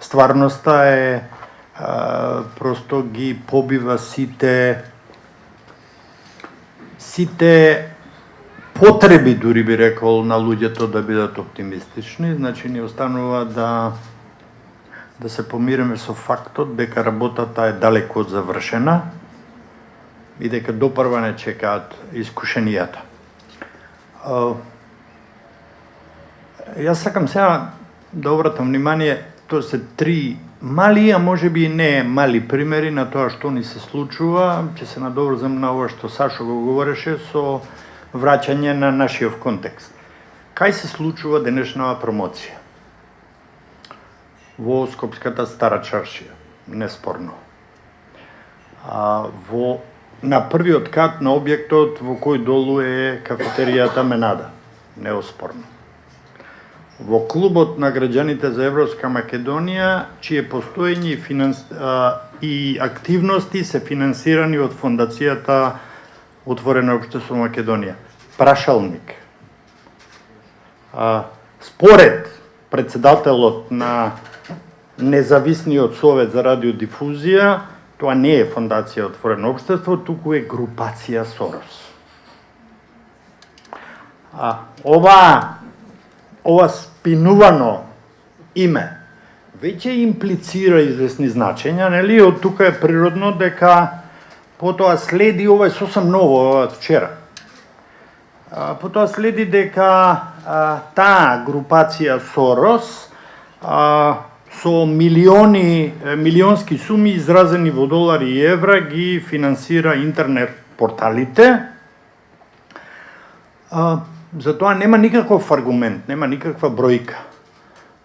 стварноста е просто ги побива сите потреби, дури би рекол, на луѓето да бидат оптимистични. Значи ни останува да се помириме со фактот дека работата е далеку од завршена и дека допрва не чекаат искушенијата. Јас сакам сега да обратам внимание, тоа се три мали, а може би и не мали примери на тоа што ни се случува. Ќе се надоврзам на ова што Сашо го говореше со враќање на нашиот контекст. Кај се случува денешнава промоција? Во Скопската Стара чаршија, неспорно. На првиот кат на објектот во кој долу е кафетеријата Менада, неоспорно. Во клубот на граѓаните за Европска Македонија, чие постоење и активности се финансирани од Фондацијата Отворено општество Македонија. Прашалник. Според председателот на Независниот совет за радиодифузија, тоа не е Фондација Отворено општество, туку е групација Сорос. Ова спинувано име веќе имплицира известни значења, нели? Од тука е природно дека потоа следи, ова е сосем ново, ова од вчера. Потоа следи дека таа групација Сорос со милионски суми изразени во долари и евра ги финансира интернет порталите. Затоа нема никаков аргумент, нема никаква бројка.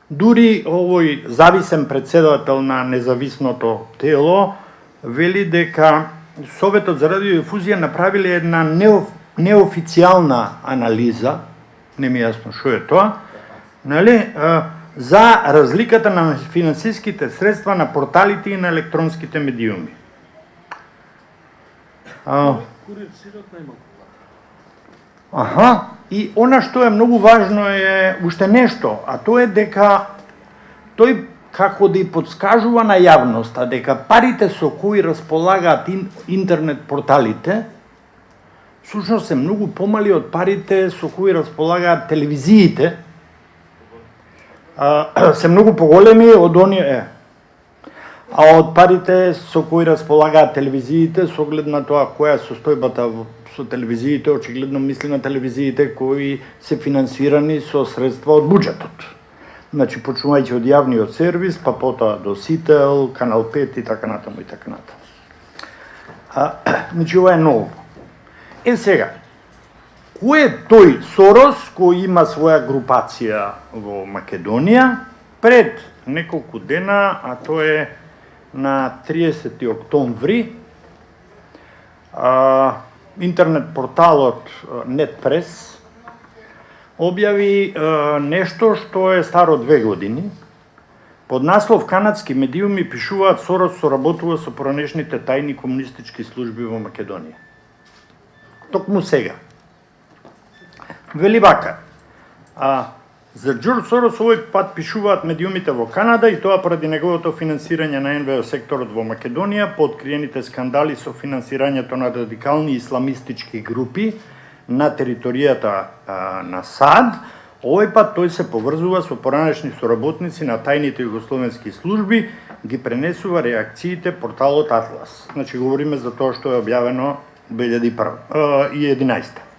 Дури овој зависен председател на независното тело вели дека Советот за радиодифузија направиле една неофицијална анализа, не ми е јасно што е тоа, нели, за разликата на финансиските средства на порталите и на електронските медиуми. И она што е многу важно е уште нешто, а тоа е дека тој како да и подскажува на јавноста дека парите со кои располагаат интернет порталите всушност се многу помали од парите со кои располагаат телевизиите, се многу поголеми од оние, а од парите со кои располагаат телевизиите, со оглед на тоа која е состојбата со телевизиите, очигледно мисли на телевизиите кои се финансирани со средства од буџетот. Значи, почнувајќи од јавниот сервис, па потоа до Сител, Канал 5 и така натаму и така натаму. Значи, ова е ново. Сега, кој е тој Сорос кој има своја групација во Македонија? Пред неколку дена, а тоа е на 30 октомври, интернет порталот Netpress објави нешто што е старо 2 години. Под наслов "Канадски медиуми пишуваат Сорос соработува со поранешните тајни комунистички служби во Македонија". Токму сега. Вели вака. За Џорџ Сорос овој пат пишуваат медиумите во Канада и тоа поради неговото финансирање на НВО секторот во Македонија по откриените скандали со финансирањето на радикални исламистички групи на територијата на САД. Овој пат тој се поврзува со поранешни соработници на тајните југословенски служби, ги пренесува реакциите порталот Атлас. Значи говориме за тоа што е објавено 2011.